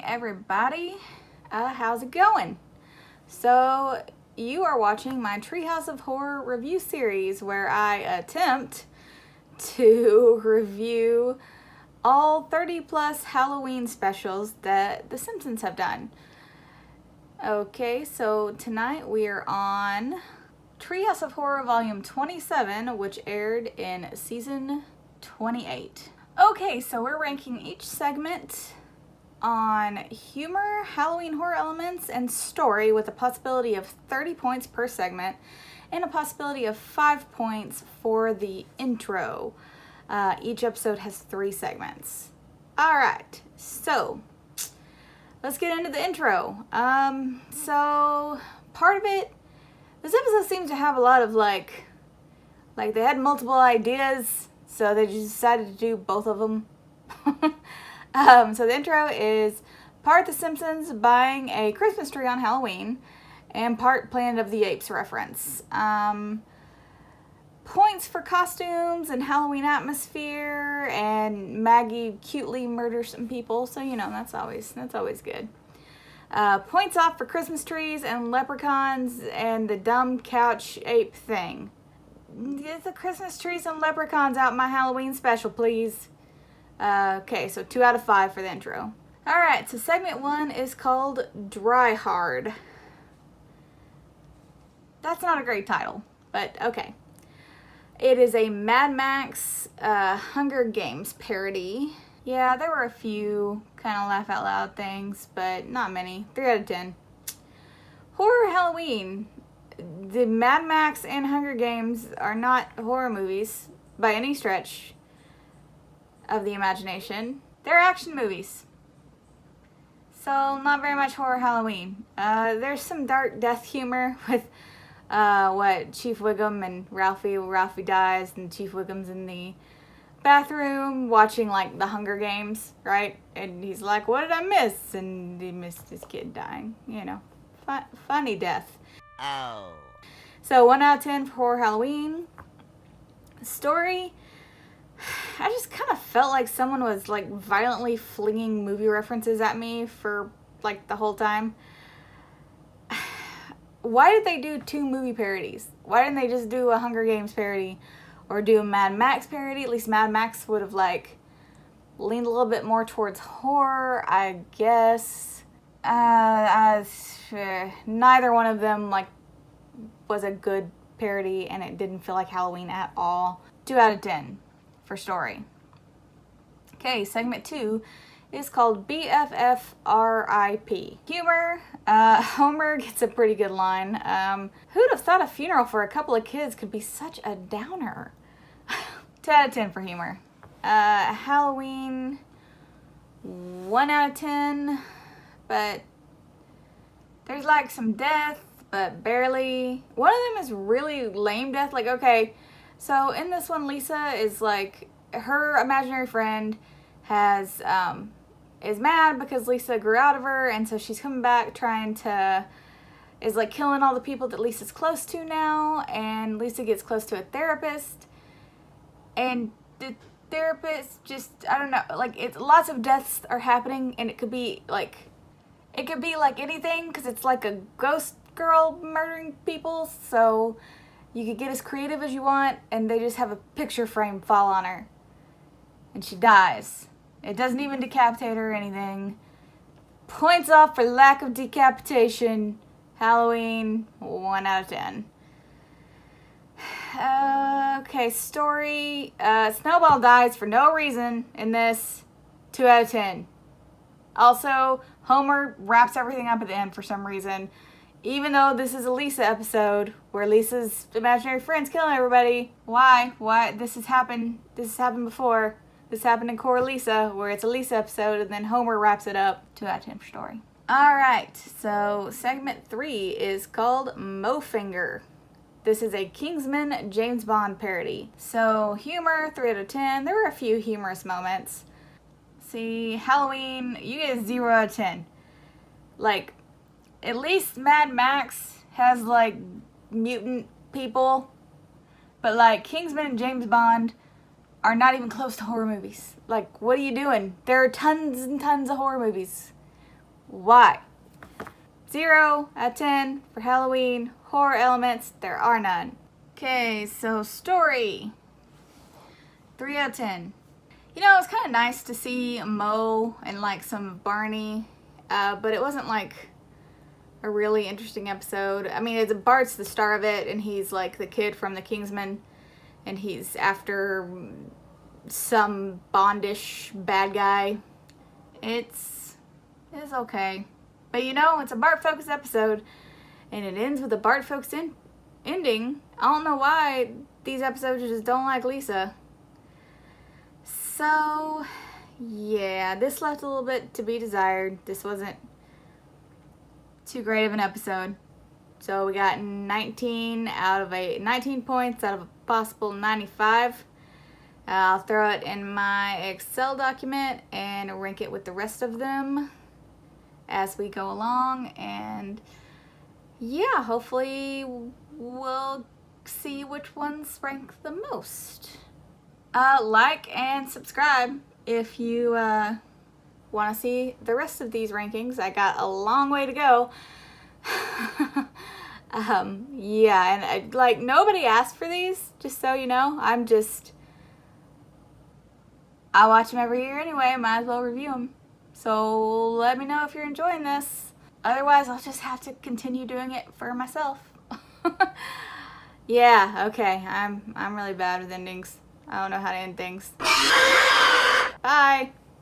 morning, everybody. How's it going? So, you are watching my Treehouse of Horror review series where I attempt to review all 30 plus Halloween specials that the Simpsons have done. Okay, so tonight we are on Treehouse of Horror Volume 27, which aired in Season 28. Okay, so we're ranking each segment on humor, Halloween horror elements, and story with a possibility of 30 points per segment and a possibility of 5 points for the intro. Each episode has 3 segments. Alright, so let's get into the intro. So part of it, this episode seems to have a lot of like they had multiple ideas, so they just decided to do both of them. So the intro is part The Simpsons buying a Christmas tree on Halloween and part Planet of the Apes reference. Points for costumes and Halloween atmosphere, and Maggie cutely murders some people, so you know that's always good. Points off for Christmas trees and leprechauns and the dumb couch ape thing. Get the Christmas trees and leprechauns out in my Halloween special, please. Okay, so 2 out of 5 for the intro. Alright, so segment 1 is called Dry Hard. That's not a great title, but okay. It is a Mad Max Hunger Games parody. Yeah, there were a few kind of laugh out loud things, but not many. 3 out of 10. Horror Halloween. The Mad Max and Hunger Games are not horror movies by any stretch of the imagination. They're action movies. So not very much horror Halloween. There's some dark death humor with Chief Wiggum and Ralphie dies and Chief Wiggum's in the bathroom watching like the Hunger Games, right? And he's like, what did I miss? And he missed his kid dying, you know. Funny death. Oh. So 1 out of 10 for horror Halloween. Story, I just kind of felt like someone was like violently flinging movie references at me for like the whole time. Why did they do 2 movie parodies? Why didn't they just do a Hunger Games parody or do a Mad Max parody? At least Mad Max would have like leaned a little bit more towards horror, I guess. Neither one of them like was a good parody, and it didn't feel like Halloween at all. 2 out of 10 for story. Okay, segment 2 is called BFFRIP. Humor. Homer gets a pretty good line. Who'd have thought a funeral for a couple of kids could be such a downer? 2 out of 10 for humor. Halloween. 1 out of 10. But there's like some death, but barely. One of them is really lame death. Like, okay, so in this one, Lisa is like, her imaginary friend has, is mad because Lisa grew out of her, and so she's coming back is like killing all the people that Lisa's close to now, and Lisa gets close to a therapist, and the therapist just, I don't know, like, it's lots of deaths are happening, and it could be like anything, because it's like a ghost girl murdering people, so you could get as creative as you want, and they just have a picture frame fall on her, and she dies. It doesn't even decapitate her or anything. Points off for lack of decapitation. Halloween, 1 out of 10. Okay, story. Snowball dies for no reason in this. 2 out of 10. Also, Homer wraps everything up at the end for some reason. Even though this is a Lisa episode where Lisa's imaginary friend's killing everybody. Why? This has happened before. This happened in Core Lisa, where it's a Lisa episode, and then Homer wraps it up. 2 out of 10 for story. Alright, so segment 3 is called Mofinger. This is a Kingsmen James Bond parody. So, humor, 3 out of 10. There were a few humorous moments. See, Halloween, you get 0 out of 10. Like, at least Mad Max has, like, mutant people. But, like, Kingsmen and James Bond are not even close to horror movies. Like, what are you doing? There are tons and tons of horror movies. Why? 0 out of 10 for Halloween. Horror elements, there are none. Okay, so story. 3 out of 10. You know, it's kind of nice to see Mo and like some of Barney, but it wasn't like a really interesting episode. I mean, Bart's the star of it, and he's like the kid from the Kingsmen, and he's after some Bondish bad guy. It's okay. But you know, it's a Bart-focused episode, and it ends with a Bart-focused ending. I don't know why these episodes just don't like Lisa. So, yeah, this left a little bit to be desired. This wasn't too great of an episode. So we got 19 points out of a possible 95. I'll throw it in my Excel document and rank it with the rest of them as we go along. And yeah, hopefully we'll see which ones rank the most. Like and subscribe if you want to see the rest of these rankings. I got a long way to go. Yeah, and like nobody asked for these, just so you know. I watch them every year anyway, might as well review them. So let me know if you're enjoying this. Otherwise, I'll just have to continue doing it for myself. Yeah, okay. I'm really bad with endings. I don't know how to end things. Bye.